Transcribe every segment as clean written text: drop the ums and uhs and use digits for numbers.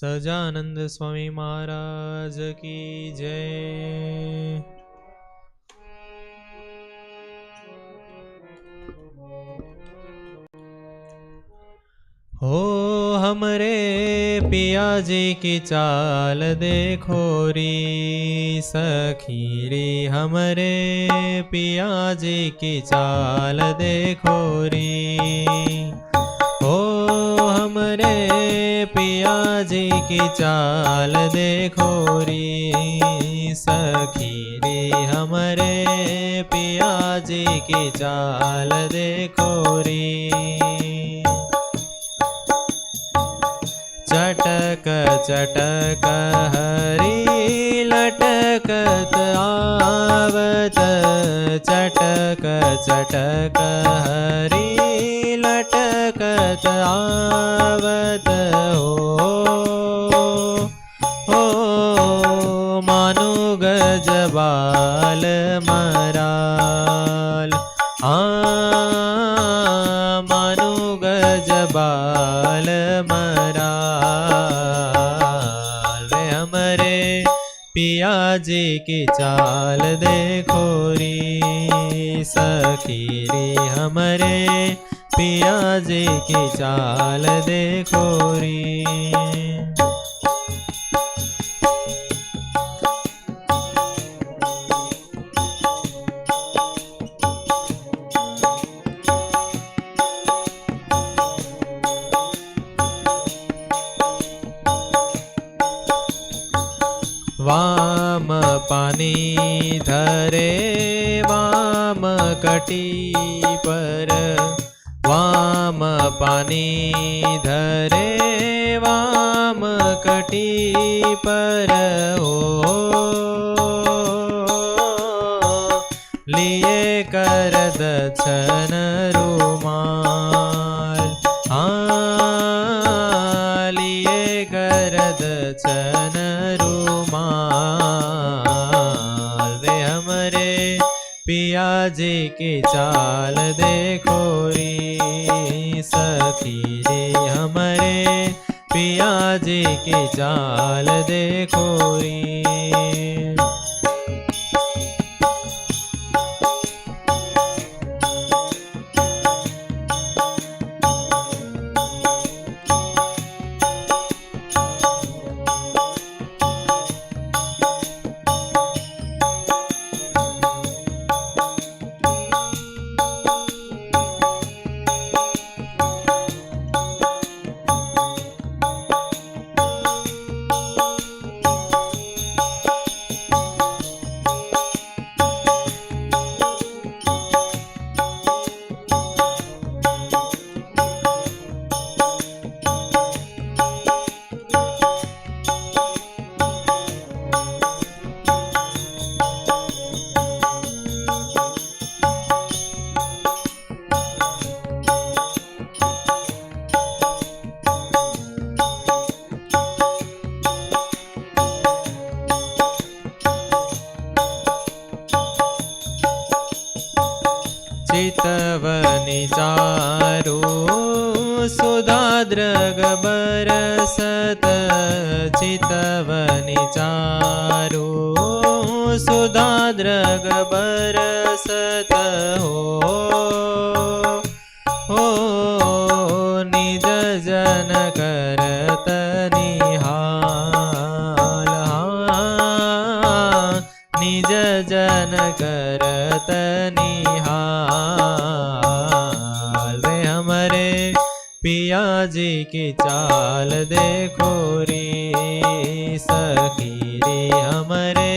सजानंद स्वामी महाराज की जय। हो हमरे पिया जी की चाल देखो री सखी रे, हमरे पिया जी की चाल देखो री। हो हमरे पिया जी की चाल देखो री सखी रे, हमरे पिया जी की चाल देखो री। चटक चटक हरी लटकत आवत, चटक चटक हरी लटकत आवत। हो मानु गजबाल मराल, मानु गजबाल मराल। वे हमरे पिया जी की चाल देखो री सखी रे, हमरे पिया जी की चाल देखो री। वाम पानी धरे वाम कटी पर, वाम पानी धरे वाम कटी पर। ओ लिए कर दक्षन रुमाल, लिए कर दक्षन रुमाल। वे हमरे पिया जी की चाल देखो री सखी रे, हमरे पिया जी की चाल देखो री। चितवनि चारु सुधाद्रग बरसत, चितवनि चारु सुधाद्रग बरसत। हो निज जन करत निहाल, निज जन करत निहाल। वे हमरे पिया जी की चाल देखो री सखी रे, हमरे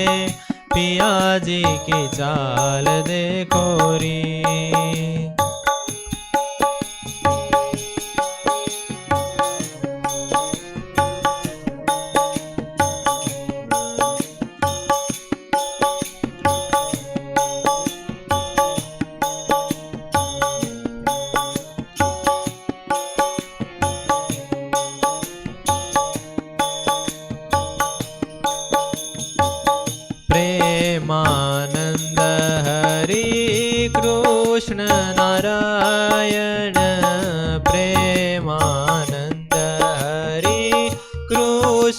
पिया जी की चाल देखो री। Premanand Hari Krishna Narayan, Premanand Hari Krishna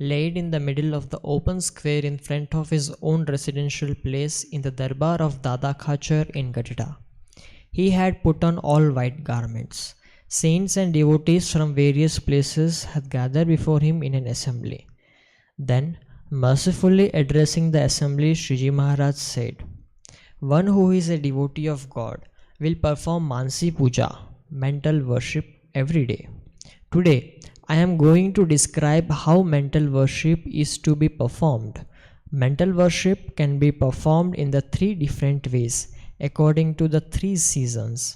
laid in the middle of the open square in front of his own residential place in the darbar of Dada Khachar in Gadida. He had put on all white garments. Saints and devotees from various places had gathered before him in an assembly. Then, mercifully addressing the assembly, Shriji Maharaj said, "One who is a devotee of God will perform Mansi Puja, mental worship, every day. Today, I am going to describe how mental worship is to be performed. Mental worship can be performed in the three different ways according to the three seasons: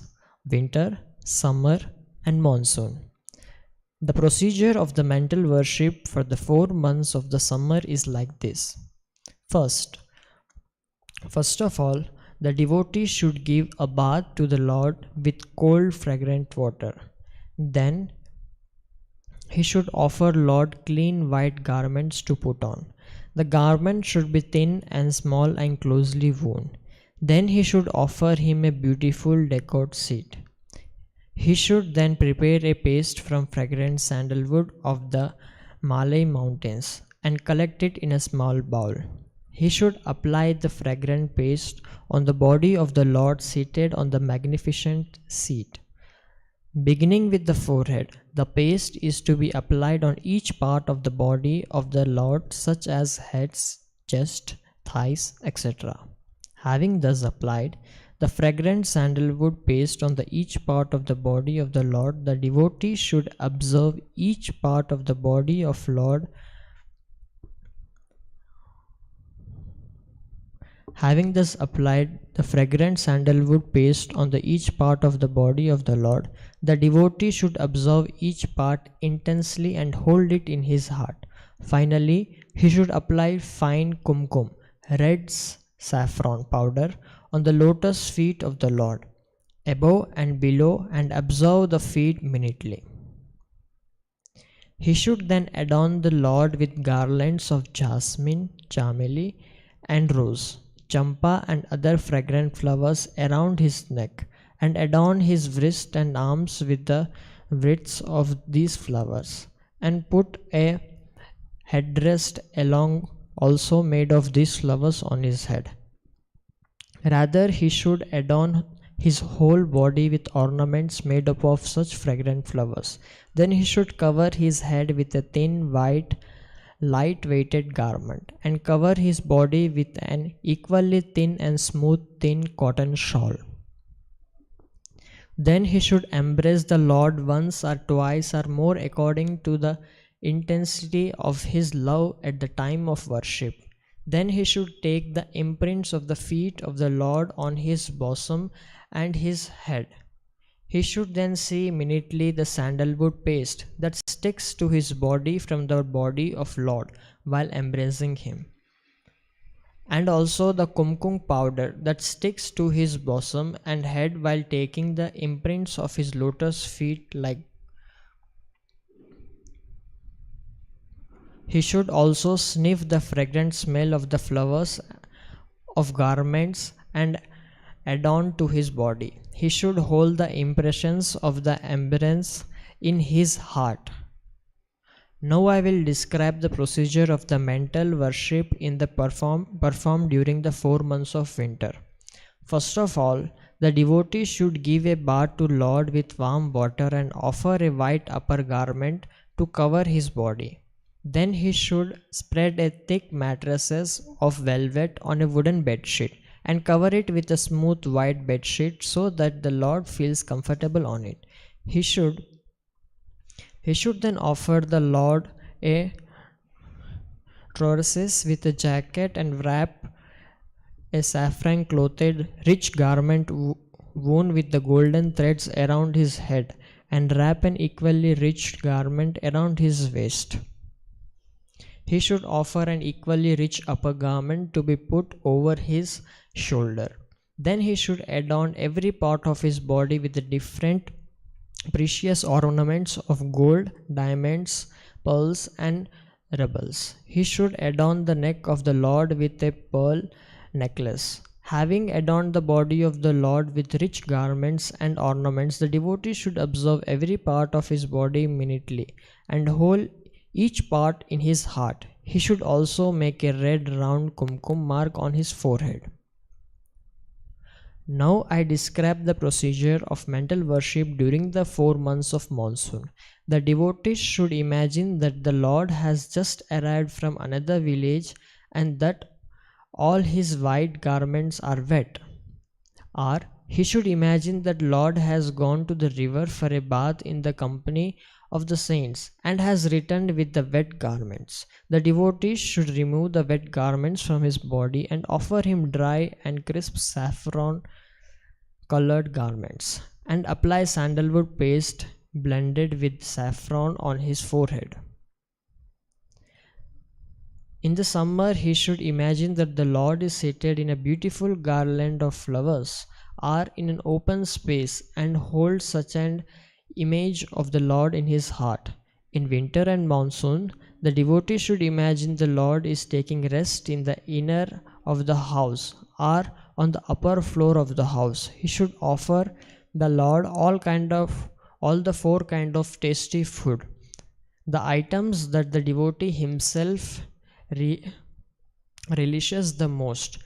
winter, summer, and monsoon. The procedure of the mental worship for the 4 months of the summer is like this. First of all, the devotee should give a bath to the Lord with cold fragrant water. Then he should offer Lord clean white garments to put on. The garment should be thin and small and closely woven. Then he should offer him a beautiful decorated seat. He should then prepare a paste from fragrant sandalwood of the Malay mountains and collect it in a small bowl. He should apply the fragrant paste on the body of the Lord seated on the magnificent seat. Beginning with the forehead, the paste is to be applied on each part of the body of the Lord, such as heads, chest, thighs, etc. Having thus applied the fragrant sandalwood paste on each part of the body of the Lord, the devotee should observe each part of the body of Lord. Having thus applied the fragrant sandalwood paste on each part of the body of the Lord, the devotee should observe each part intensely and hold it in his heart. Finally, he should apply fine kumkum, red saffron powder, on the lotus feet of the Lord, above and below, and observe the feet minutely. He should then adorn the Lord with garlands of jasmine, chameli, and rose, champa, and other fragrant flowers around his neck, and adorn his wrist and arms with the wreaths of these flowers, and put a headdress along also made of these flowers on his head. Rather, he should adorn his whole body with ornaments made up of such fragrant flowers. Then he should cover his head with a thin, white, light-weighted garment, and cover his body with an equally thin and smooth thin cotton shawl. Then he should embrace the Lord once or twice or more according to the intensity of his love at the time of worship. Then he should take the imprints of the feet of the Lord on his bosom and his head. He should then see minutely the sandalwood paste that sticks to his body from the body of Lord while embracing him, and also the kumkum powder that sticks to his bosom and head while taking the imprints of his lotus feet like. He should also sniff the fragrant smell of the flowers of garments and adorn to his body. He should hold the impressions of the embrace in his heart. Now I will describe the procedure of the mental worship in the performed during the 4 months of winter. First of all, the devotee should give a bath to Lord with warm water and offer a white upper garment to cover his body. Then he should spread a thick mattresses of velvet on a wooden bedsheet and cover it with a smooth white bedsheet so that the Lord feels comfortable on it. He should then offer the Lord a trousseau with a jacket and wrap a saffron clothed rich garment woven with the golden threads around his head, and wrap an equally rich garment around his waist. He should offer an equally rich upper garment to be put over his shoulder. Then he should adorn every part of his body with the different precious ornaments of gold, diamonds, pearls, and rubies. He should adorn the neck of the Lord with a pearl necklace. Having adorned the body of the Lord with rich garments and ornaments, the devotee should observe every part of his body minutely and hold each part in his heart. He should also make a red round kumkum mark on his forehead. Now I describe the procedure of mental worship during the 4 months of monsoon. The devotees should imagine that the Lord has just arrived from another village and that all his white garments are wet. Or he should imagine that Lord has gone to the river for a bath in the company of the saints and has returned with the wet garments. The devotees should remove the wet garments from his body and offer him dry and crisp saffron colored garments and apply sandalwood paste blended with saffron on his forehead. In the summer, he should imagine that the Lord is seated in a beautiful garland of flowers or in an open space and hold such an image of the Lord in his heart. In winter and monsoon, the devotee should imagine the Lord is taking rest in the inner of the house or on the upper floor of the house. He should offer the Lord all the four kind of tasty food, the items that the devotee himself relishes the most.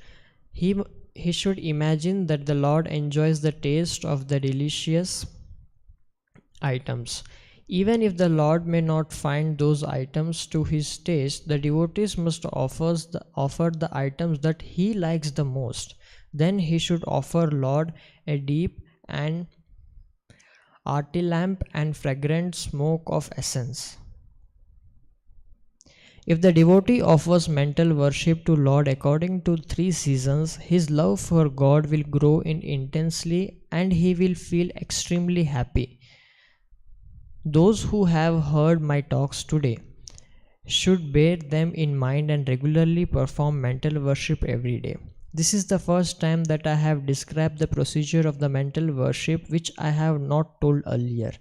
He should imagine that the Lord enjoys the taste of the delicious items. Even if the Lord may not find those items to his taste, the devotees must offer the items that he likes the most. Then he should offer Lord a deep and arty lamp and fragrant smoke of essence. If the devotee offers mental worship to Lord according to 3 seasons, his love for God will grow in intensely and he will feel extremely happy. Those who have heard my talks today should bear them in mind and regularly perform mental worship every day. This is the first time that I have described the procedure of the mental worship which I have not told earlier.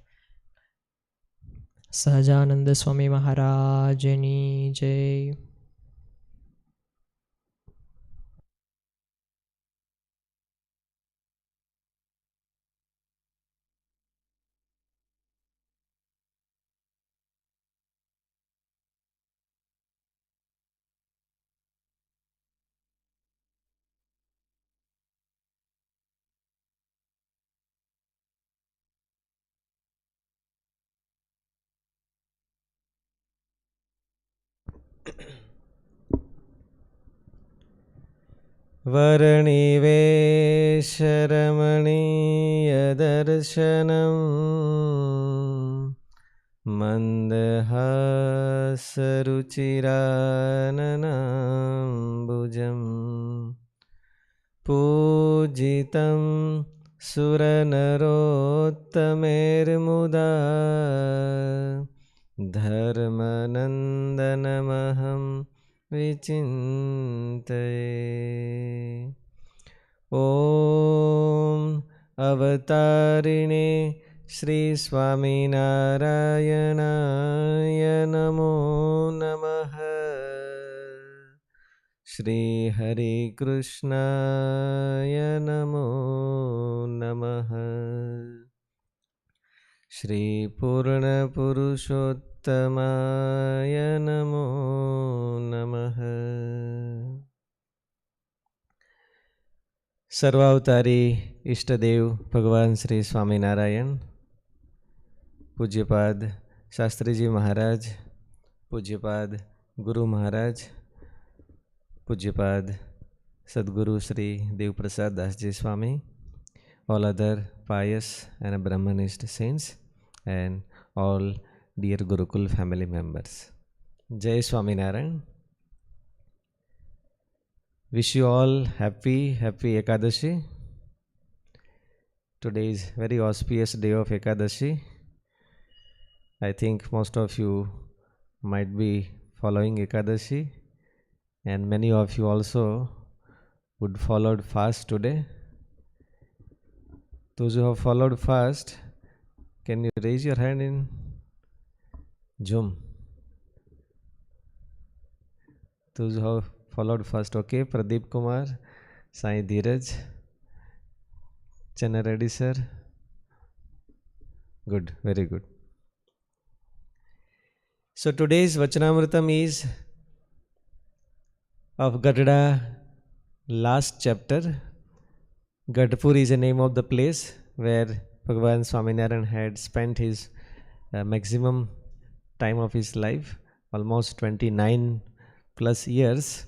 Sahajananda Swami Maharajani Jai. वर्णिवेशरमणीयदर्शनम् मन्दहासरुचिराननाम्बुजम् पूजितं सुरनरोत्तमेर्मुदा धर्मनन्दनमहं विचिन्तये। ॐ अवतारिणे श्री स्वामिनारायणाय नमो नमः। श्री हरे कृष्णाय नमो नमः। श्री पूर्णपुरुषोत्तमाय नमो नमः। सर्वावतारी इष्टदेव भगवान श्री स्वामीनारायण, पूज्यपाद शास्त्री जी महाराज, पूज्यपाद गुरु महाराज, पूज्यपाद सद्गुरु श्री देवप्रसाद दास जी स्वामी, all other pious and Brahmanist saints, and all dear Gurukul family members. Jai Swaminarayan. Wish you all happy Ekadashi. Today is very auspicious day of Ekadashi. I think most of you might be following Ekadashi, and many of you also would followed fast today. Those who have followed fast, can you raise your hand in Zoom? Those who have followed fast, okay. Pradeep Kumar, Sai Dheeraj, Channa Reddy sir. Good, very good. So today's Vachanamritam is of Gadada last chapter. Gadpur is the name of the place where Bhagavan Swaminarayan had spent his maximum time of his life, almost 29 plus years.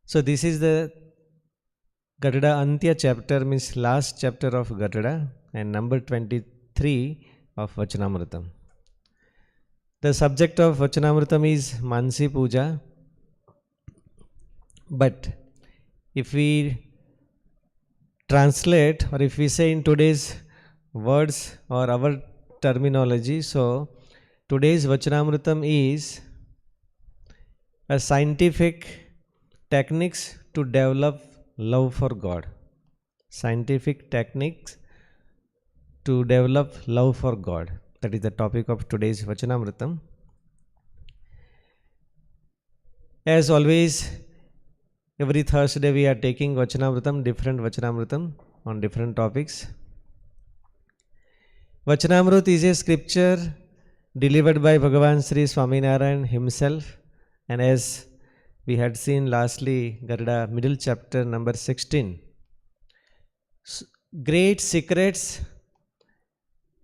So this is the Gadada Antya chapter, means last chapter of Gadada, and number 23 of Vachanamritam. The subject of Vachanamritam is Mansi Puja. But if we translate, or if we say in today's words or our terminology, so today's Vachanamritam is a scientific techniques to develop love for God. Scientific techniques to develop love for God. That is the topic of today's Vachanamritam. As always, every Thursday we are taking Vachanamritam, different Vachanamritam on different topics. Vachanamrut is a scripture delivered by Bhagavan Sri Swaminarayan himself, and as we had seen lastly, Garuda middle chapter number 16. Great secrets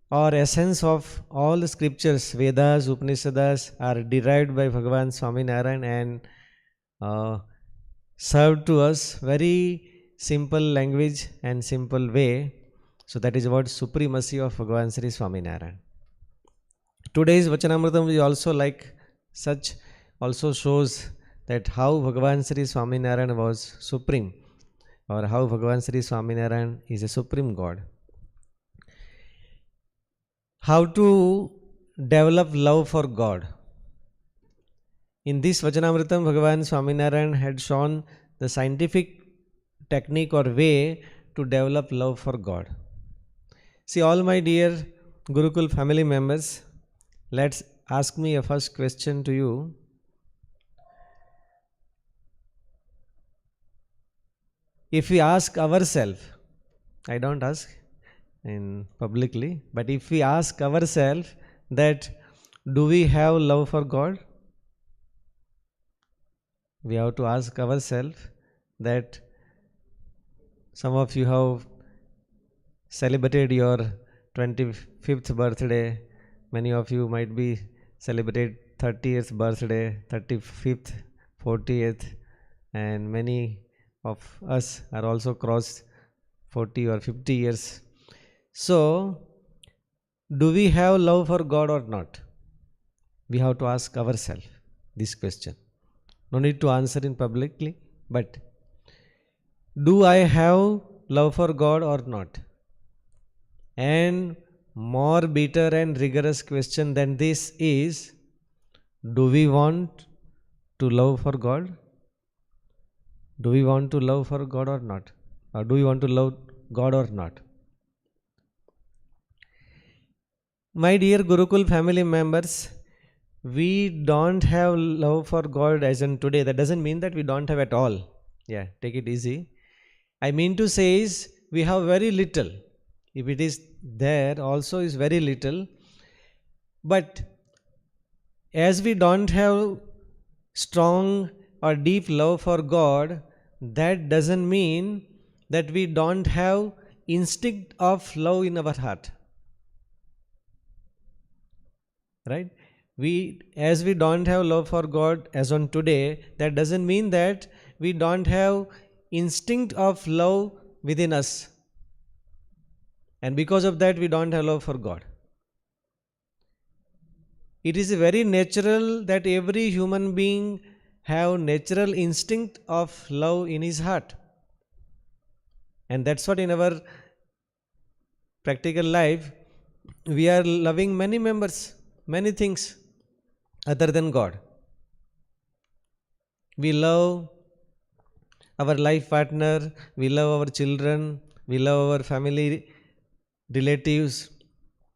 or essence of all the scriptures, Vedas, Upanishads are derived by Bhagavan Swaminarayan and served to us very simple language and simple way. So that is about supremacy of Bhagavan Sri Swaminarayan. Today's Vachanamritam is also like such, also shows that how Bhagavan Sri Swaminarayan was supreme, or how Bhagavan Sri Swaminarayan is a supreme God. How to develop love for God. In this Vachanamritam, Bhagavan Swaminarayan had shown the scientific technique or way to develop love for God. See, all my dear Gurukul family members, let's ask me a first question to you. If we ask ourselves, I don't ask in publicly, but if we ask ourselves that do we have love for God? We have to ask ourselves that some of you have celebrated your 25th birthday, many of you might be celebrated 30th birthday, 35th, 40th, and many of us are also crossed 40 or 50 years. So, do we have love for God or not? We have to ask ourselves this question. No need to answer in publicly, but do I have love for God or not? And more bitter and rigorous question than this is, do we want to love for God? Do we want to love for God or not? Or do we want to love God or not? My dear Gurukul family members, we don't have love for God as in today. That doesn't mean that we don't have at all. Yeah, take it easy. I mean to say is, we have very little. If it is there, also is very little. But as we don't have strong or deep love for God, that doesn't mean that we don't have instinct of love in our heart. Right? As we don't have love for God as on today, that doesn't mean that we don't have instinct of love within us. And because of that, we don't have love for God. It is very natural that every human being have natural instinct of love in his heart. And that's what in our practical life, we are loving many members, many things other than God. We love our life partner, we love our children, we love our family relatives,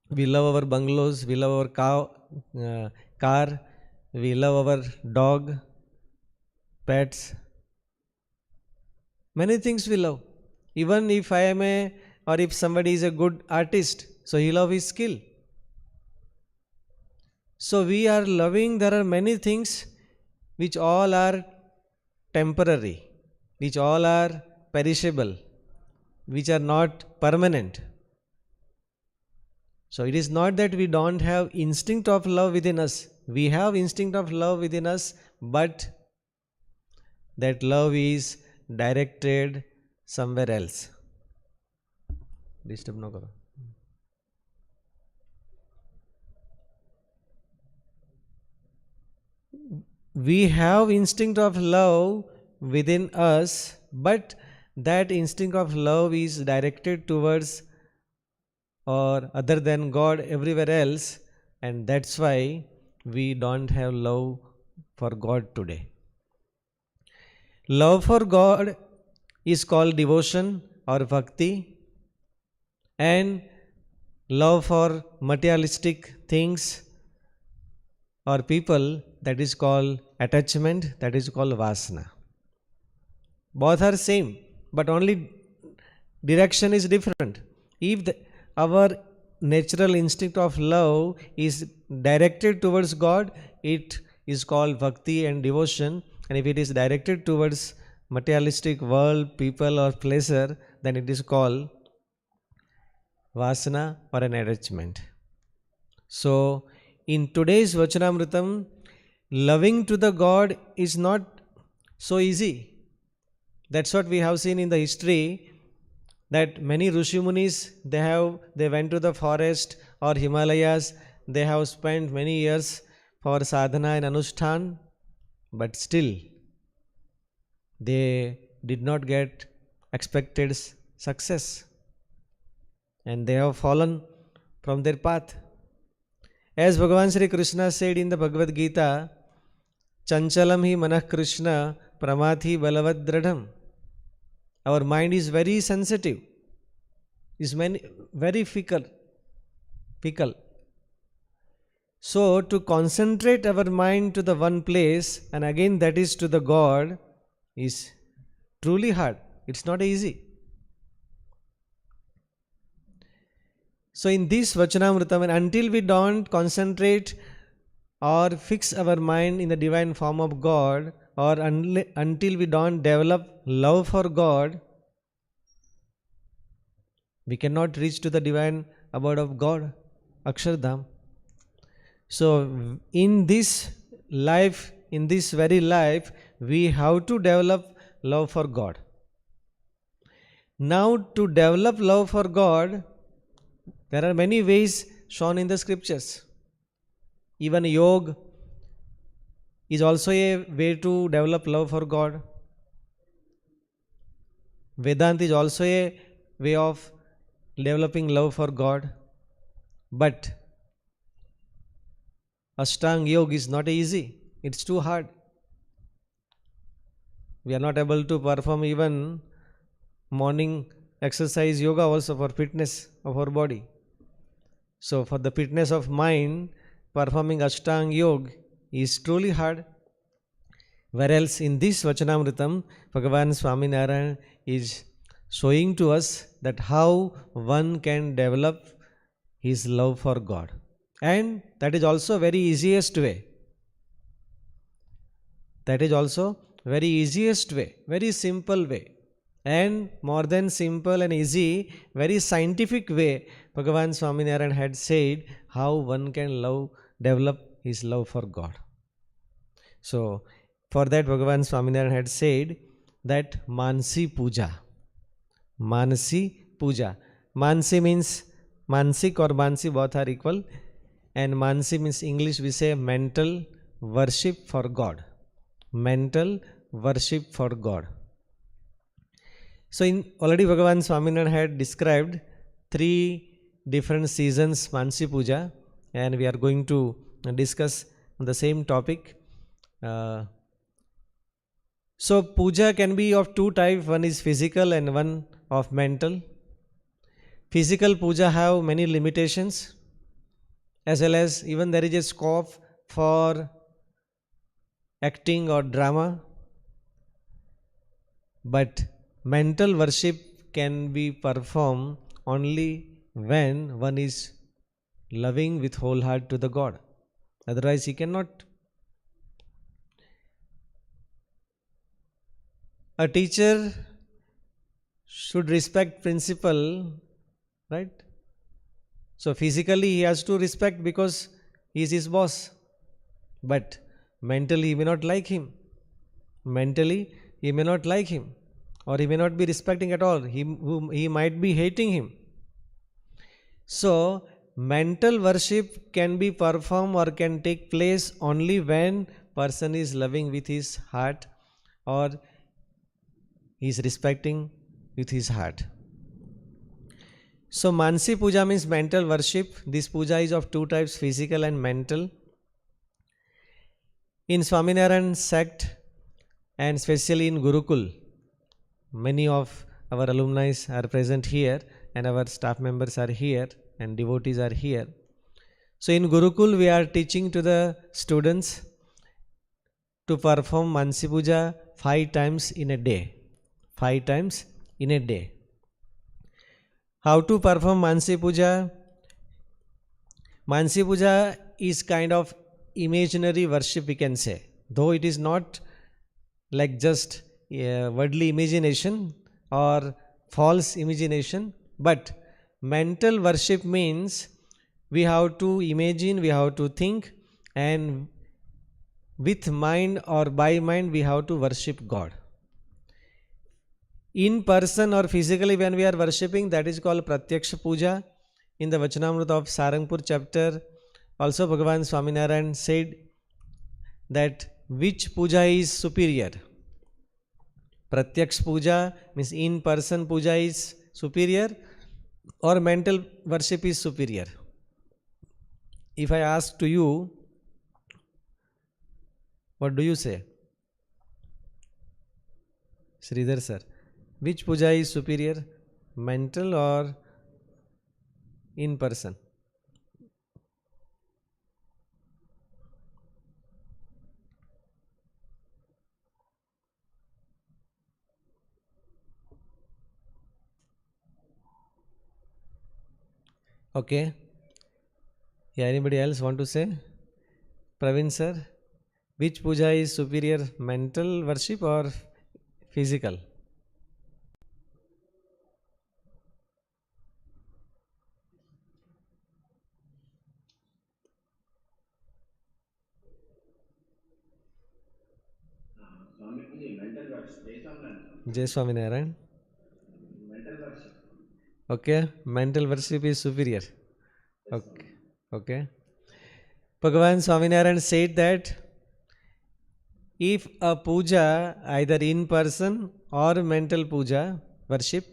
we love our bungalows, we love our car, we love our dog, pets. Many things we love. Even if I am or if somebody is a good artist, so he loves his skill. So we are loving, there are many things which all are temporary, which all are perishable, which are not permanent. So it is not that we don't have instinct of love within us. We have instinct of love within us, but that love is directed somewhere else. Disturb no karo. We have instinct of love within us, but that instinct of love is directed towards or other than God everywhere else, and that's why we don't have love for God today. Love for God is called devotion or bhakti, and love for materialistic things or people, that is called attachment, that is called vasana. Both are same, but only direction is different. If our natural instinct of love is directed towards God, it is called bhakti and devotion, and if it is directed towards materialistic world, people or pleasure, then it is called vasana or an attachment. So in today's Vachanamritam, loving to the God is not so easy. That's what we have seen in the history, that many Rishi Munis, they went to the forest or Himalayas, they have spent many years for sadhana and anushthan, but still they did not get expected success, and they have fallen from their path. As Bhagavan Sri Krishna said in the Bhagavad Gita, Chanchalam hi manah Krishna pramathi balavad dradham. Our mind is very sensitive, is very fickle. So to concentrate our mind to the one place, and again that is to the God, is truly hard. It's not easy. So in this Vachanamritam, and until we don't concentrate or fix our mind in the divine form of God, or until we don't develop love for God, we cannot reach to the divine abode of God, Akshardham. So in this life, in this very life, we have to develop love for God. Now to develop love for God, there are many ways shown in the scriptures. Even yoga is also a way to develop love for God. Vedanta is also a way of developing love for God. But Ashtanga Yoga is not easy. It's too hard. We are not able to perform even morning exercise yoga also for fitness of our body. So for the fitness of mind, performing Ashtanga Yoga is truly hard. Whereas in this Vachanamritam, Bhagavan Swaminarayan is showing to us that how one can develop his love for God. And that is also very easiest way. That is also very easiest way, very simple way. And more than simple and easy, very scientific way, Bhagavan Swaminarayan had said how one can develop his love for God. So for that, Bhagavan Swaminarayan had said that Mansi Puja. Mansi Puja. Mansi means Mansik or Mansi, both are equal. And Mansi means English we say mental worship for God. Mental worship for God. So already Bhagavan Swaminarayan had described 3 different seasons Mansi Puja, and we are going to discuss the same topic. So puja can be of 2 types, one is physical and one of mental. Physical puja have many limitations, as well as even there is a scope for acting or drama. But mental worship can be performed only when one is loving with whole heart to the God. Otherwise he cannot. A teacher should respect principal, right? So physically he has to respect because he is his boss. But mentally he may not like him. Mentally he may not like him. Or he may not be respecting at all. He might be hating him. So mental worship can be performed or can take place only when person is loving with his heart or he is respecting with his heart. So Mansi Puja means mental worship. This puja is of two types, physical and mental. In Swaminarayan sect and especially in Gurukul, many of our alumni are present here and our staff members are here and devotees are here. So in Gurukul we are teaching to the students to perform Mansi Puja 5 times in a day. 5 times in a day. How to perform Mansi Puja? Mansi Puja is kind of imaginary worship, we can say. Though it is not like just worldly imagination or false imagination, but mental worship means we have to imagine, we have to think, and with mind or by mind we have to worship God. In person or physically when we are worshipping, that is called Pratyaksha Puja. In the Vachanamrita of Sarangpur chapter, also Bhagavan Swaminarayan said that which puja is superior. Pratyaksha Puja means in person puja is superior or mental worship is superior. If I ask to you, what do you say? Sridhar sir, which puja is superior, mental or in person? Okay. Yeah, anybody else want to say? Praveen sir, which puja is superior, mental worship or physical? Jai Swaminarayan. Okay, mental worship is superior. Okay, okay. Bhagavan Swaminarayan said that if a puja, either in person or mental puja, worship,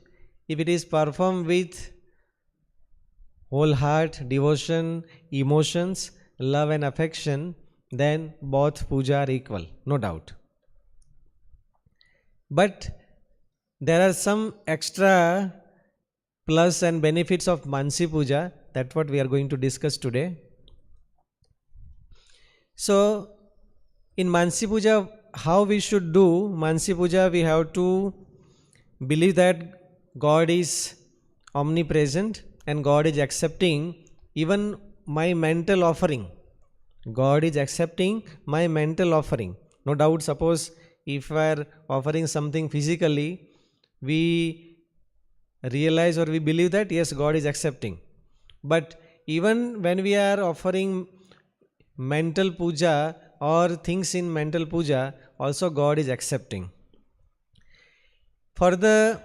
if it is performed with whole heart, devotion, emotions, love and affection, then both puja are equal, no doubt. But there are some extra plus and benefits of Mansi Puja. That's what we are going to discuss today. So, in Mansi Puja, how we should do Mansi Puja? We have to believe that God is omnipresent and God is accepting even my mental offering. God is accepting my mental offering. No doubt, suppose if we are offering something physically, we realize or we believe that yes, God is accepting. But even when we are offering mental puja or things in mental puja, also God is accepting. For the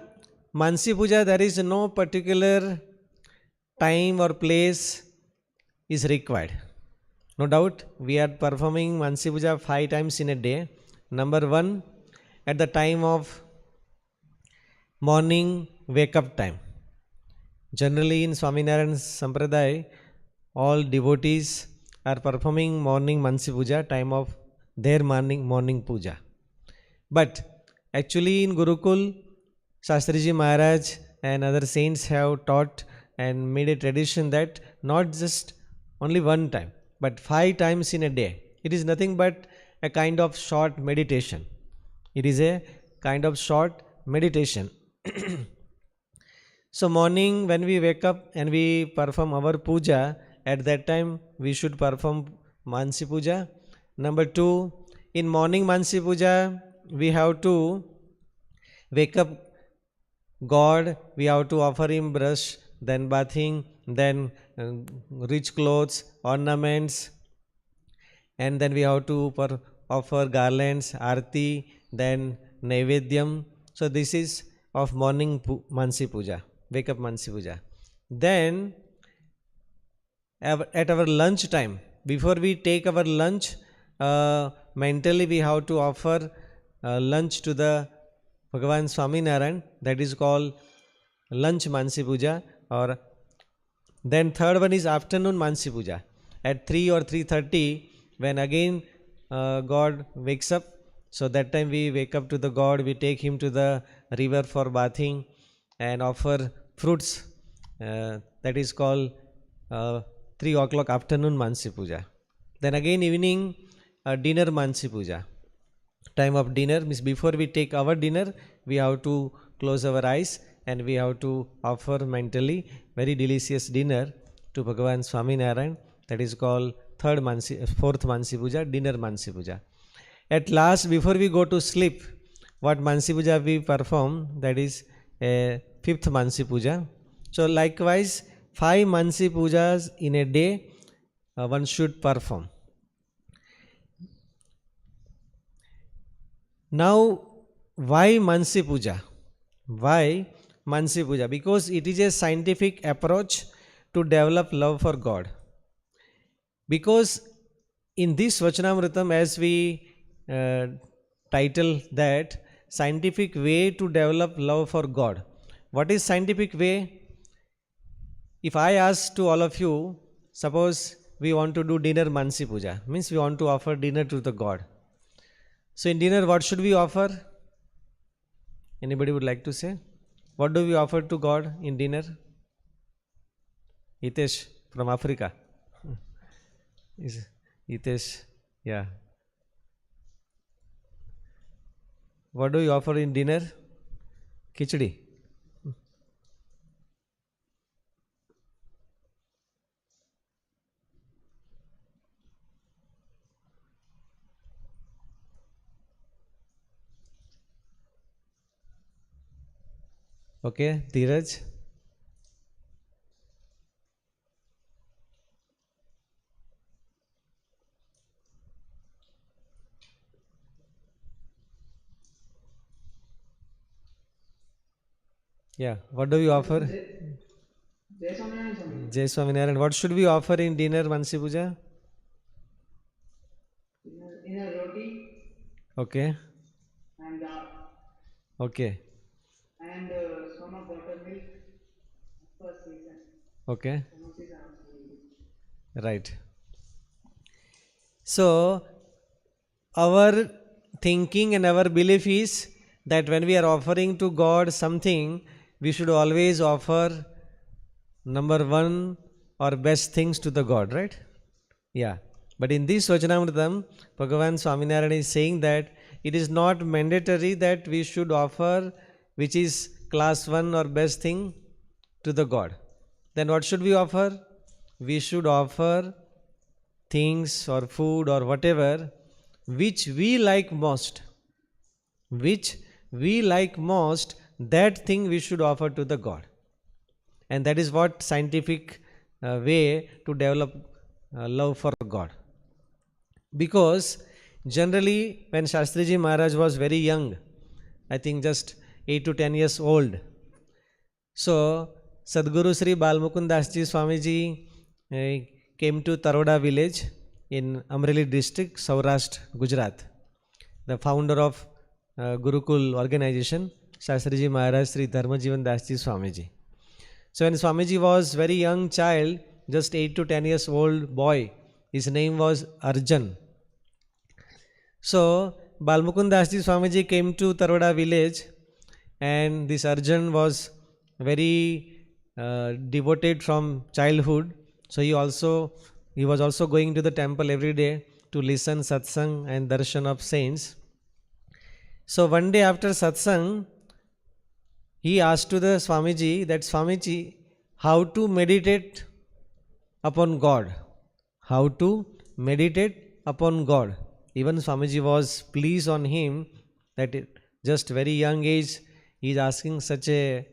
Mansi Puja, there is no particular time or place is required. No doubt, we are performing Mansi Puja 5 times in a day. Number 1, at the time of morning wake up time. Generally in Swaminarayan Sampradaya, all devotees are performing morning Mansi Puja, time of their morning puja. But actually in Gurukul, Shastriji Maharaj and other saints have taught and made a tradition that not just only one time, but 5 times in a day. It is nothing but a kind of short meditation. It is a kind of short meditation. So morning when we wake up and we perform our puja, at that time we should perform Mansi Puja. Number 2, in morning Mansi Puja, we have to wake up God, we have to offer him brush, then bathing, then rich clothes, ornaments, and then we have to offer garlands, arti, then naivedyam. So this is of morning Mansi Puja, wake up Mansi Puja. Then at our lunch time, before we take our lunch, mentally we have to offer lunch to the Bhagavan Swaminarayan, that is called lunch Mansi Puja. Or then third one is afternoon Mansi Puja at 3 or 3:30, when again God wakes up. So that time we wake up to the God, we take him to the river for bathing and offer fruits. That is called 3 o'clock afternoon Mansi Puja. Then again evening dinner Mansi Puja. Time of dinner means before we take our dinner, we have to close our eyes and we have to offer mentally very delicious dinner to Bhagavan Swaminarayan. That is called fourth Mansi Puja, dinner Mansi Puja. At last, before we go to sleep, what Mansi Puja we perform, that is fifth Mansi Puja. So likewise, 5 Mansi Pujas in a day one should perform. Now, why Mansi Puja? Why Mansi Puja? Because it is a scientific approach to develop love for God. Because in this Vachanamritam, as we title that, scientific way to develop love for God. What is scientific way? If I ask to all of you, suppose we want to do dinner Mansi Puja, means we want to offer dinner to the God. So in dinner, what should we offer? Anybody would like to say? What do we offer to God in dinner? Hitesh from Africa. Is Hitesh? Yeah. What do you offer in dinner? Khichdi. Okay, Dheeraj. Yeah, what do you offer? Jai Swaminarayan. What should we offer in dinner Mansi Puja? In a roti. Okay. And dal. Okay. And some of buttermilk for season. Okay. Right. So our thinking and our belief is that when we are offering to God something, we should always offer number 1 or best things to the God, right? Yeah. But in this Vachanamritam, Bhagavan Swaminarayan is saying that it is not mandatory that we should offer which is class 1 or best thing to the God. Then what should we offer? We should offer things or food or whatever which we like most. Which we like most, that thing we should offer to the God. And that is what scientific way to develop love for God. Because generally when Shastriji Maharaj was very young, I think just 8 to 10 years old, so Sadguru Sri Balmukundasji Swamiji came to Taroda village in Amreli district, Saurashtra, Gujarat. The founder of Gurukul organization, Shastriji Maharaj Sri Dharmajivan Dasji Swamiji. So when Swamiji was very young child, just 8 to 10 years old boy, his name was Arjan. So Balmukundasji Swamiji came to Taroda village, and this Arjan was very devoted from childhood. So he was also going to the temple every day to listen Satsang and darshan of saints. So one day after Satsang, he asked to the Swamiji that, Swamiji, how to meditate upon God? How to meditate upon God. Even Swamiji was pleased on him that just very young age he is asking such a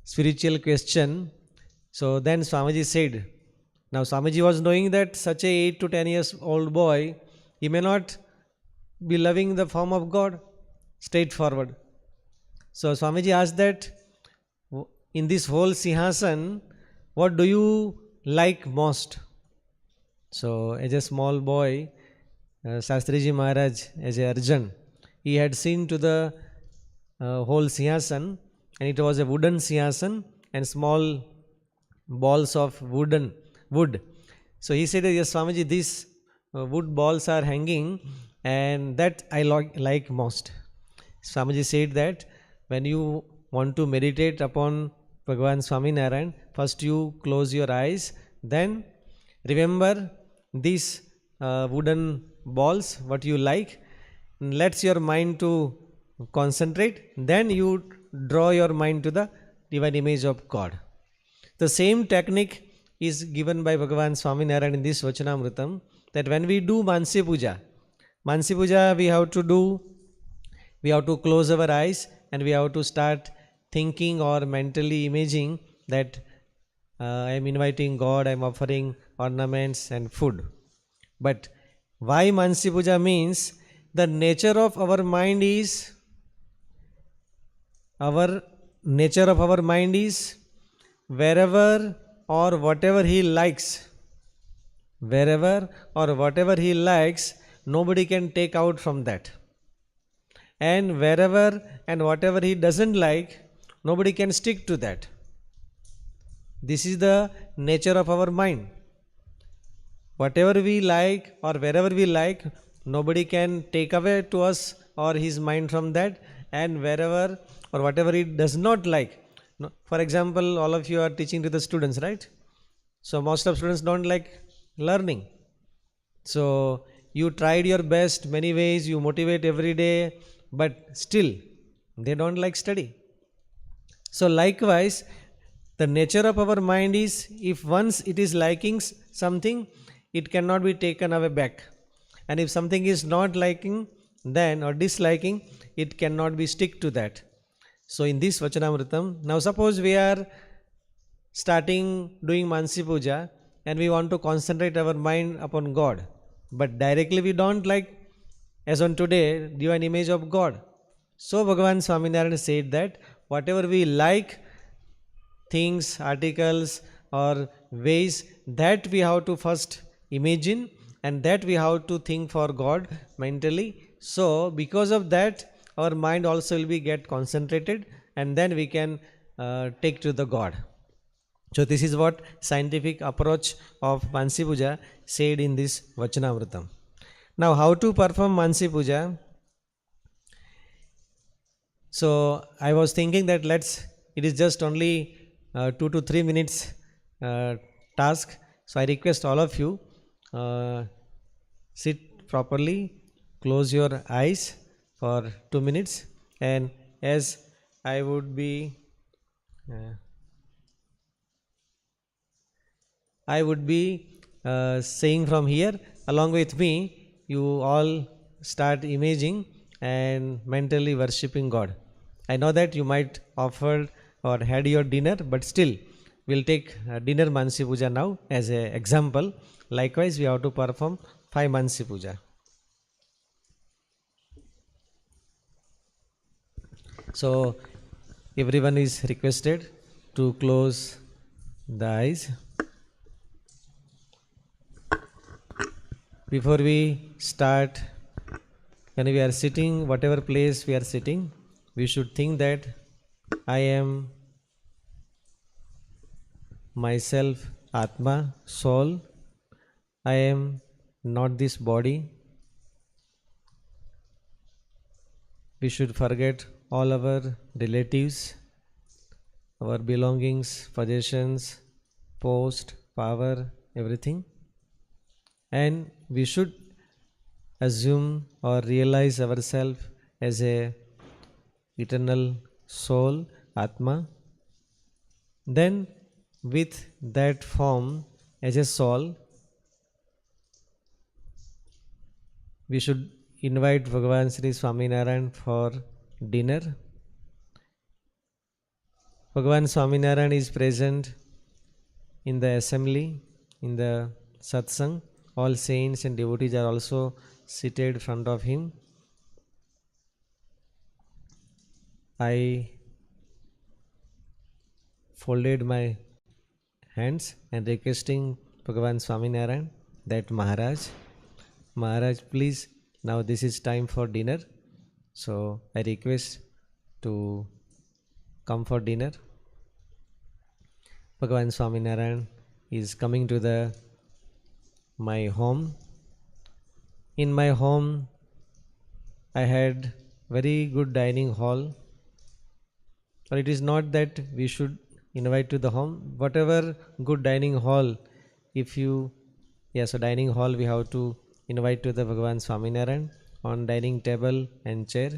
spiritual question. So then Swamiji said, now Swamiji was knowing that such a 8 to 10 years old boy, he may not be loving the form of God straightforward. So Swamiji asked that, in this whole Sinhasan, what do you like most? So as a small boy, Shastriji Maharaj, as a Arjan, he had seen to the whole Sinhasan, and it was a wooden Sinhasan and small balls of wood. So he said, yes Swamiji, these wood balls are hanging and that I like most. Swamiji said that when you want to meditate upon Bhagavan Swaminarayan, first you close your eyes, then remember these wooden balls, what you like, lets your mind to concentrate, then you draw your mind to the divine image of God. The same technique is given by Bhagavan Swaminarayan in this Vachanamritam, that when we do Mansi Puja, we have to close our eyes and we have to start thinking or mentally imaging that I am inviting God, I am offering ornaments and food. But why Mansi Puja means the nature of our mind is wherever or whatever he likes, nobody can take out from that. And wherever and whatever he doesn't like, nobody can stick to that. This is the nature of our mind. Whatever we like or wherever we like, nobody can take away to us or his mind from that. And wherever or whatever he does not like. For example, all of you are teaching to the students, right? So most of students don't like learning. So you tried your best many ways, you motivate every day, but still they don't like study. So likewise, the nature of our mind is, if once it is liking something, it cannot be taken away back. And if something is not liking then or disliking, it cannot be stick to that. So in this Vachanamritam, now suppose we are starting doing Mansi Puja and we want to concentrate our mind upon God, but directly we don't like, as on today, divine image of God. So Bhagavan Swaminarayan said that whatever we like, things, articles or ways, that we have to first imagine and that we have to think for God mentally. So because of that, our mind also will be get concentrated and then we can take to the God. So this is what scientific approach of Mansi Puja said in this Vachanamritam. Now how to perform Mansi Puja? So I was thinking that it is just only 2 to 3 minutes task. So I request all of you, sit properly, close your eyes for 2 minutes, and as I would be saying from here, along with me, you all start imaging and mentally worshipping God. I know that you might offer or had your dinner, but still we'll take dinner Mansi Puja now as an example. Likewise, we have to perform 5 Mansi Puja. So everyone is requested to close the eyes. Before we start, when we are sitting, whatever place we are sitting, we should think that I am myself, Atma, soul. I am not this body. We should forget all our relatives, our belongings, possessions, post, power, everything. And we should assume or realize ourselves as a eternal soul, Atma. Then with that form as a soul, we should invite Bhagavan Sri Swaminarayan for dinner. Bhagavan Swaminarayan is present in the assembly, in the Satsang. All saints and devotees are also seated in front of him. I folded my hands and requesting Bhagavan Swaminarayan that Maharaj, please, now this is time for dinner. So I request to come for dinner. Bhagavan Swaminarayan is coming to my home. In my home, I had very good dining hall. But it is not that we should invite to the home. Whatever good dining hall, so dining hall we have to invite to the Bhagavan Swaminarayan. On dining table and chair,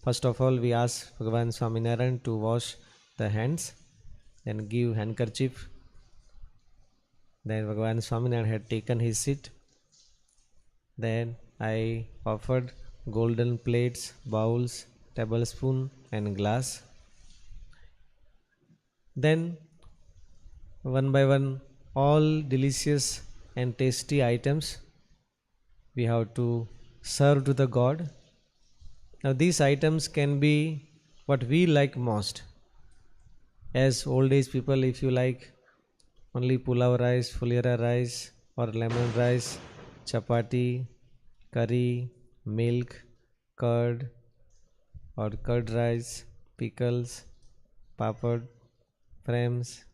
first of all we ask Bhagavan Swaminarayan to wash the hands and give handkerchief. Then Bhagavan Swaminarayan had taken his seat. Then I offered golden plates, bowls, tablespoon and glass. Then one by one, all delicious and tasty items we have to serve to the God. Now these items can be what we like most. As old age people, if you like only pulao rice, fulera rice or lemon rice, chapati, curry, milk, curd or curd rice, pickles, papad, frames,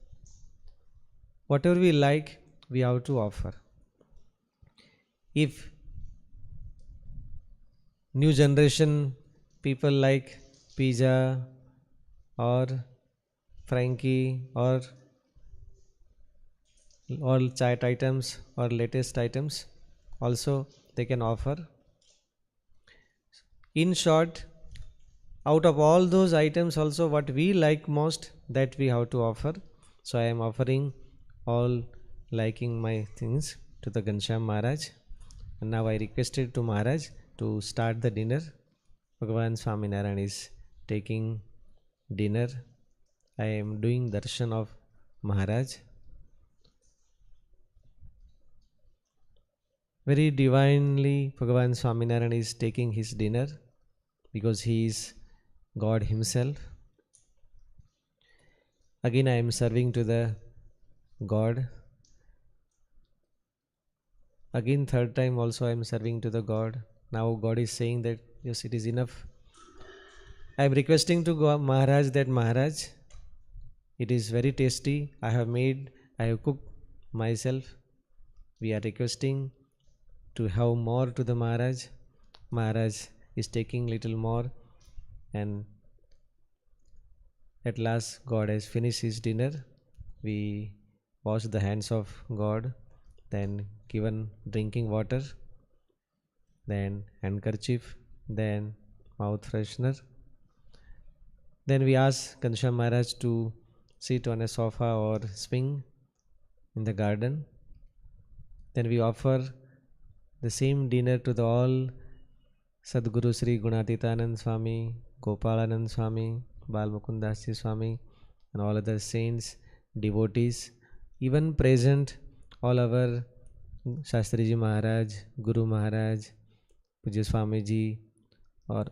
whatever we like, we have to offer. If new generation people like pizza or Frankie or all chat items or latest items, also they can offer. In short, out of all those items also what we like most, that we have to offer. So I am offering all liking my things to the Ghanshyam Maharaj. And now I requested to Maharaj to start the dinner. Bhagavan Swaminarayan is taking dinner. I am doing darshan of Maharaj. Very divinely Bhagavan Swaminarayan is taking his dinner because he is God himself. Again I am serving to the God. Again third time also I am serving to the God. Now God is saying that yes, it is enough. I am requesting to Maharaj that Maharaj, it is very tasty. I have cooked myself. We are requesting to have more to the Maharaj. Maharaj is taking little more, and at last God has finished his dinner. We washed the hands of God, then given drinking water, then handkerchief, then mouth freshener. Then we ask Ghanshyam Maharaj to sit on a sofa or swing in the garden. Then we offer the same dinner to the all Sadguru Sri Gunatitanand Swami, Gopalanand Swami, Balmukundasji Swami and all other saints, devotees, even present all our Shastriji Maharaj, Guru Maharaj, Pujya Swamiji, or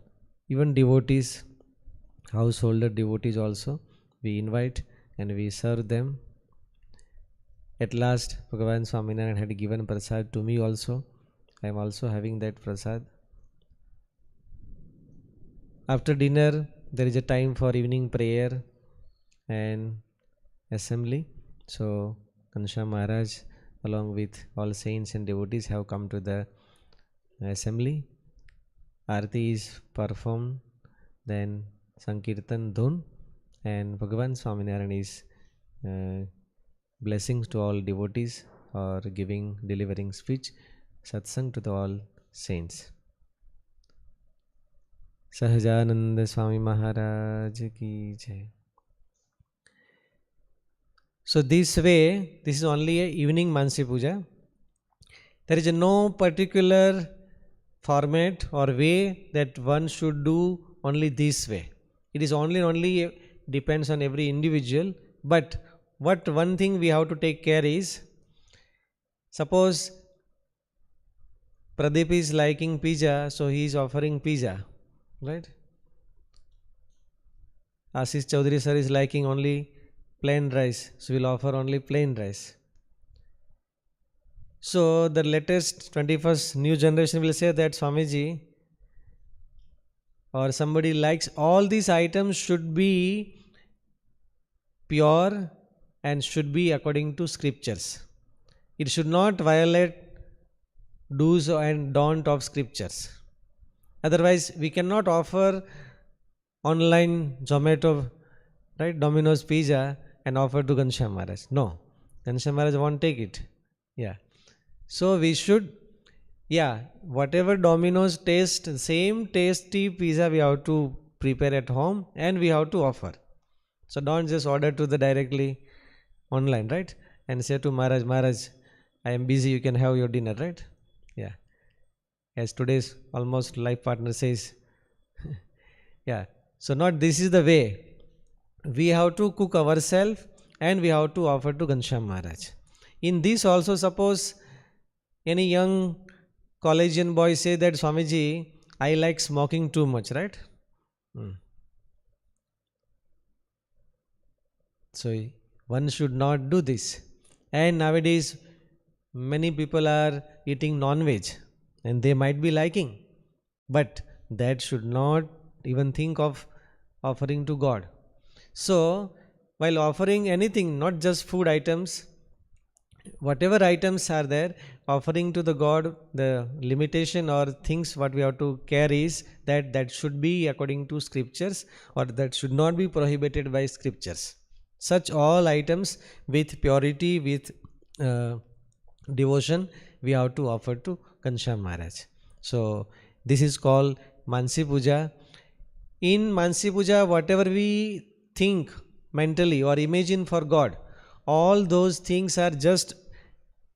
even devotees, householder devotees also, we invite and we serve them. At last Bhagavan Swaminarayan had given prasad to me also. I am also having that prasad. After dinner there is a time for evening prayer and assembly. So Ghanshyam Maharaj along with all saints and devotees have come to the assembly. Aarti is performed, then Sankirtan Dhun, and Bhagavan Swaminarayan is blessings to all devotees or delivering speech, satsang to the all saints. Sahajananda Swami Maharaj ki jai. So this way, this is only a evening Mansi Puja. There is no particular format or way that one should do only this way. It is only depends on every individual. But what one thing we have to take care is, suppose Pradeep is liking pizza, so he is offering pizza, right? Ashish Chaudhary sir is liking only plain rice, so we'll offer only plain rice. So the latest 21st new generation will say that Swamiji or somebody likes all these items should be pure and should be according to scriptures. It should not violate do's and don't of scriptures. Otherwise, we cannot offer online Zomato, right, Domino's pizza and offer to Ghanshyam Maharaj. No, Ghanshyam Maharaj won't take it. Yeah. So we should, whatever Domino's taste, same tasty pizza we have to prepare at home and we have to offer. So don't just order to the directly online, right? And say to Maharaj, I am busy, you can have your dinner, right? Yeah. As today's almost life partner says, yeah. So not this is the way. We have to cook ourselves and we have to offer to Ghanshyam Maharaj. In this also, suppose any young collegian boy say that Swamiji, I like smoking too much, right? So one should not do this. And nowadays many people are eating non-veg and they might be liking, but that should not even think of offering to God. So while offering anything, not just food items, whatever items are there, offering to the God, the limitation or things what we have to care is that should be according to scriptures, or that should not be prohibited by scriptures. Such all items with purity, with devotion, we have to offer to Ghanshyam Maharaj. So this is called Mansi Puja. In Mansi Puja, whatever we think mentally or imagine for God, all those things are just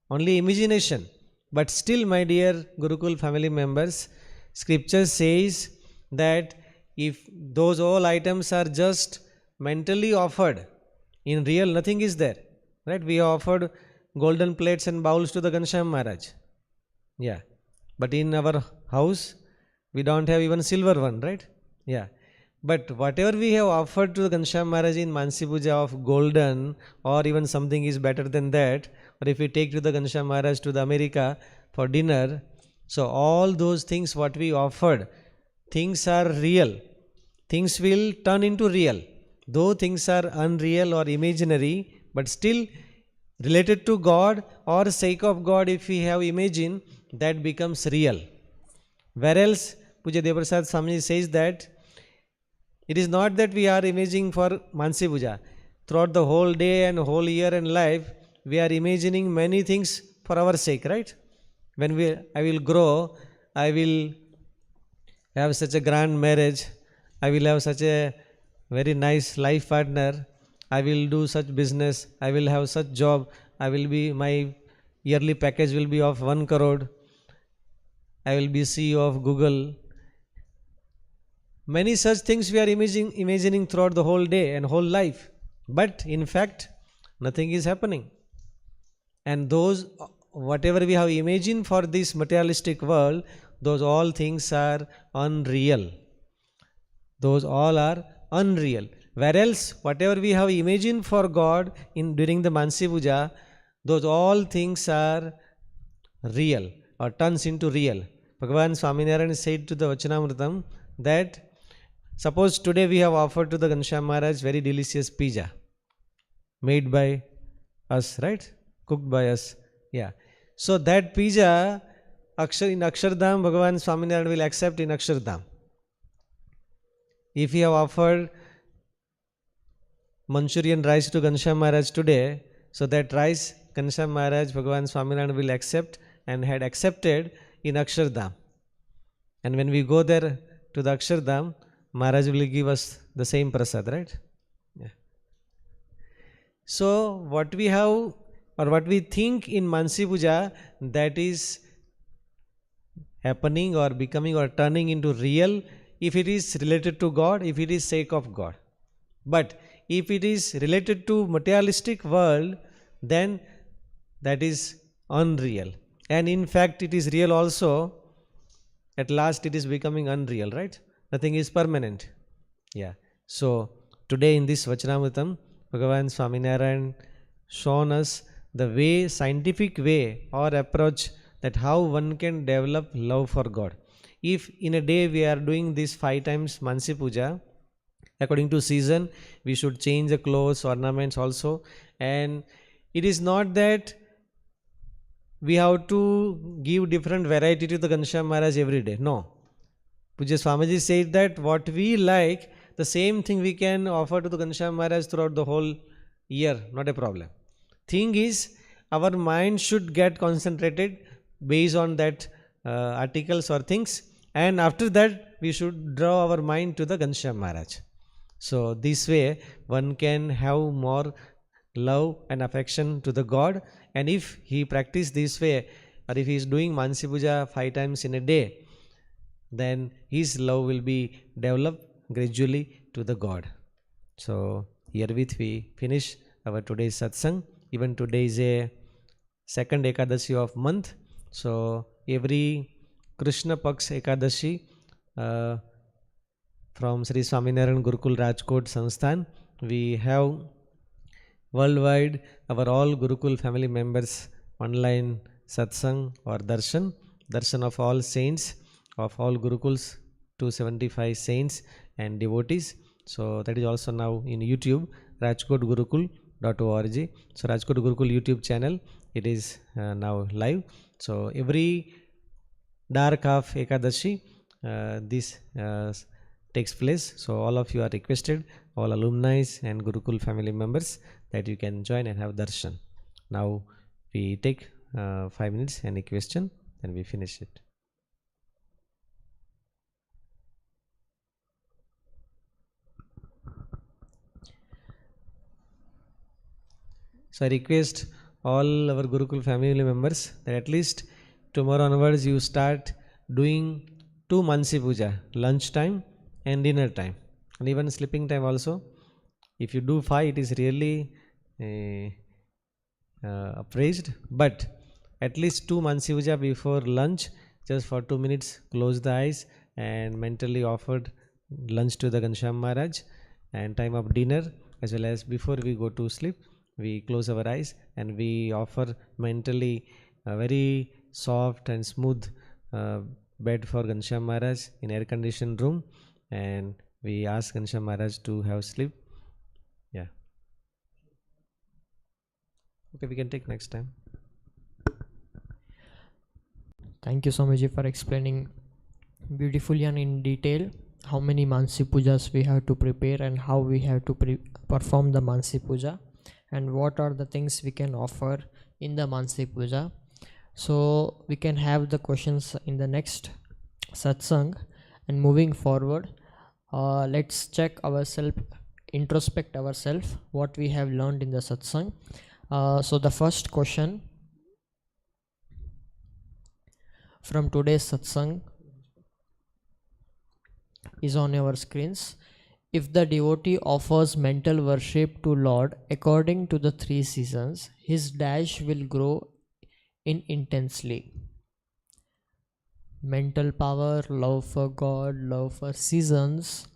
only imagination. But still, my dear Gurukul family members, scripture says that if those all items are just mentally offered, in real nothing is there, right? We offered golden plates and bowls to the Ghanshyam Maharaj. Yeah. But in our house, we don't have even silver one, right? Yeah. But whatever we have offered to the Ghanshyam Maharaj in Mansi Puja of golden, or even something is better than that, or if we take to the Ghanshyam Maharaj to the America for dinner, so all those things what we offered, things are real. Things will turn into real. Though things are unreal or imaginary, but still related to God or sake of God, if we have imagined, that becomes real. Whereas Pujya Devaprasad Swami says that it is not that we are imagining for Mansi Puja. Throughout the whole day and whole year and life, we are imagining many things for our sake, right? When I will grow, I will have such a grand marriage, I will have such a very nice life partner, I will do such business, I will have such job, my yearly package will be of 1 crore, I will be CEO of Google. Many such things we are imagining throughout the whole day and whole life. But in fact, nothing is happening. And those, whatever we have imagined for this materialistic world, those all things are unreal. Those all are unreal. Whereas whatever we have imagined for God during the Mansi Puja, those all things are real or turns into real. Bhagavan Swaminarayan said to the Vachanamritam that suppose today we have offered to the Ghanshyam Maharaj very delicious pizza made by us, right? Cooked by us. Yeah. So that pizza in Akshardham, Bhagavan Swaminarayan will accept in Akshardham. If we have offered Manchurian rice to Ghanshyam Maharaj today, so that rice Ghanshyam Maharaj, Bhagavan Swaminarayan will accept and had accepted in Akshardham. And when we go there to the Akshardham, Maharaj will give us the same prasad, right? Yeah. So what we have or what we think in Mansi Puja, that is happening or becoming or turning into real if it is related to God, if it is sake of God. But if it is related to materialistic world, then that is unreal. And in fact, it is real also. At last, it is becoming unreal, right? Nothing is permanent. Yeah. So today in this Vachanamritam, Bhagavan Swaminarayan shown us the way, scientific way or approach that how one can develop love for God. If in a day we are doing this 5 times Mansi Puja, according to season, we should change the clothes, ornaments also. And it is not that we have to give different variety to the Ghanshyam Maharaj every day. No. Pujya Swamiji said that what we like, the same thing we can offer to the Ghanshyam Maharaj throughout the whole year, not a problem. Thing is, our mind should get concentrated based on that articles or things, and after that we should draw our mind to the Ghanshyam Maharaj. So this way one can have more love and affection to the God, and if he practice this way, or if he is doing Mansi Puja 5 times in a day, then his love will be developed gradually to the God. So herewith we finish our today's satsang. Even today is a second Ekadashi of month. So every Krishna Paksh Ekadashi from Sri Swaminarayan Gurukul Rajkot Sansthan, we have worldwide our all Gurukul family members online satsang or darshan of all saints of all Gurukuls, 275 saints and devotees. So that is also now in YouTube, rajkotgurukul.org. So Rajkot Gurukul YouTube channel, it is now live. So every dark half Ekadashi, this takes place. So all of you are requested, all alumni and Gurukul family members, that you can join and have darshan. Now we take 5 minutes, any question, and we finish it. So I request all our Gurukul family members that at least tomorrow onwards you start doing 2 Mansi Puja, lunch time and dinner time, and even sleeping time also. If you do 5, it is really appraised, but at least 2 Mansi Puja before lunch, just for 2 minutes, close the eyes and mentally offered lunch to the Ghanshyam Maharaj, and time of dinner as well as before we go to sleep, we close our eyes and we offer mentally a very soft and smooth bed for Ghanshyam Maharaj in air conditioned room, and we ask Ghanshyam Maharaj to have sleep. Yeah. Okay, we can take next time. Thank you, Swamiji, for explaining beautifully and in detail how many Mansi Pujas we have to prepare and how we have to perform the Mansi Puja, and what are the things we can offer in the Mansi Puja. So we can have the questions in the next satsang. And moving forward, let's check ourselves, introspect ourselves, what we have learned in the satsang. So the first question from today's satsang is on your screens. If the devotee offers mental worship to Lord according to the 3 seasons, his dash will grow in intensely. Mental power, love for God, love for seasons,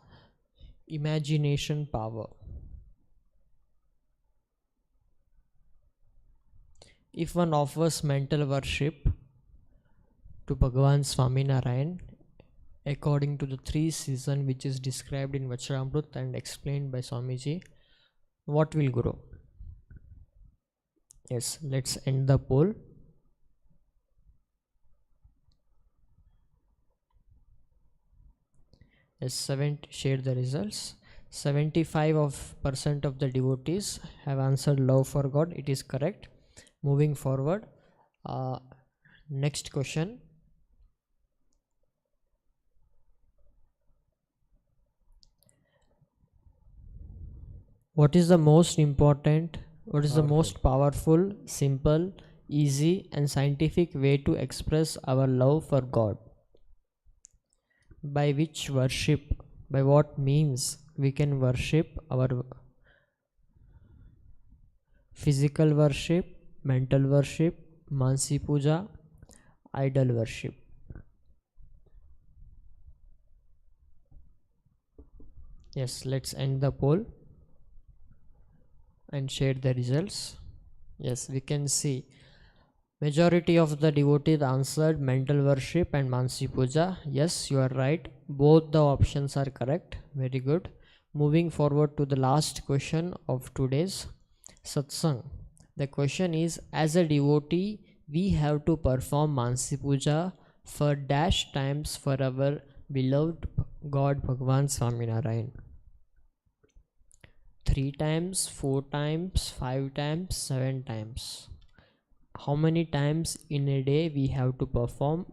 imagination power. If one offers mental worship to Bhagavan Swaminarayan according to the 3 seasons which is described in Vachramrut and explained by Swamiji, what will grow? Yes, let's end the poll. Yes, share the results. 75% of the devotees have answered love for God. It is correct. Moving forward, next question. What is the most important, what is the most powerful, simple, easy and scientific way to express our love for God? by which worship, by what means we can worship our physical worship, mental worship, Mansi Puja, idol worship. Yes, let's end the poll and share the results. Yes, we can see majority of the devotees answered mental worship and Mansi Puja. Yes, you are right. Both the options are correct. Very good. Moving forward to the last question of today's Satsang. The question is, as a devotee, we have to perform Mansi Puja for dash times for our beloved God Bhagwan Swaminarayan. 3 times, 4 times, 5 times, 7 times. How many times in a day we have to perform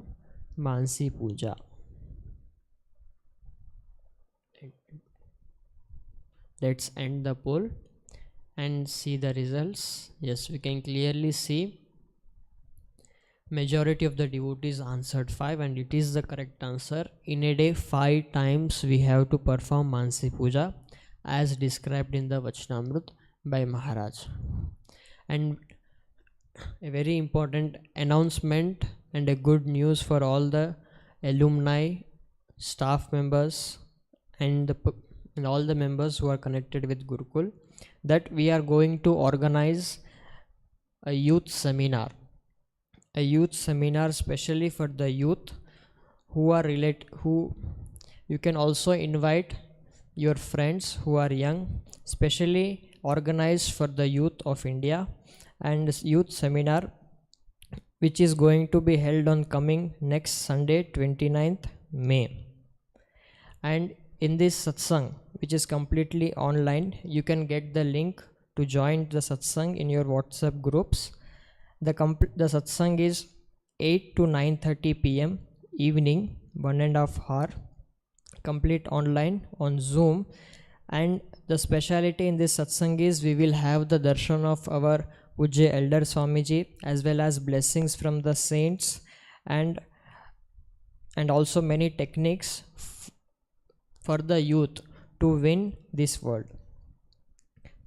Mansi Puja? Let's end the poll and see the results. Yes, we can clearly see majority of the devotees answered 5, and it is the correct answer. In a day 5 times we have to perform Mansi Puja as described in the Vachnamrut by Maharaj. And a very important announcement and a good news for all the alumni, staff members, and all the members who are connected with Gurukul, that we are going to organize a youth seminar specially for the youth who are who you can also invite your friends who are young, specially organized for the youth of India, and this youth seminar which is going to be held on coming next Sunday 29th May. And in this satsang, which is completely online, you can get the link to join the satsang in your WhatsApp groups. The satsang is 8 to 9:30 p.m. evening, 1.5 hour, complete online on Zoom. And the speciality in this satsang is we will have the darshan of our Pujya Elder Swamiji, as well as blessings from the saints, and also many techniques for the youth to win this world.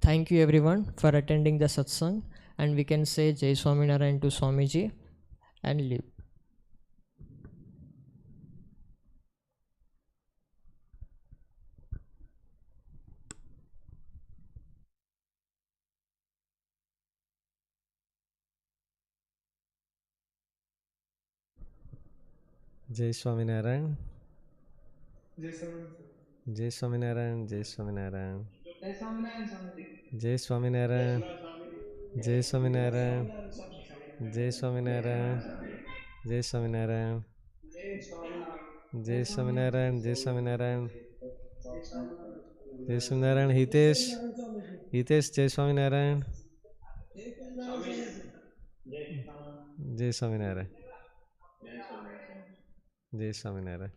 Thank you everyone for attending the satsang, and we can say Jai Swaminarayan to Swamiji and leave. Jai Swaminarayan. Jai Swaminarayan. Jai Swaminarayan. Jai Swaminarayan. Jai Swaminarayan Swamiji. Jai Swaminarayan. Jai Swaminarayan. Jai Swaminarayan. Jai Swaminarayan. Jai Swaminarayan. Jai Swaminarayan. Jai Swaminarayan. Hitesh. Hitesh, Jai Swaminarayan. Jai Swaminarayan. Jai Swaminarayan.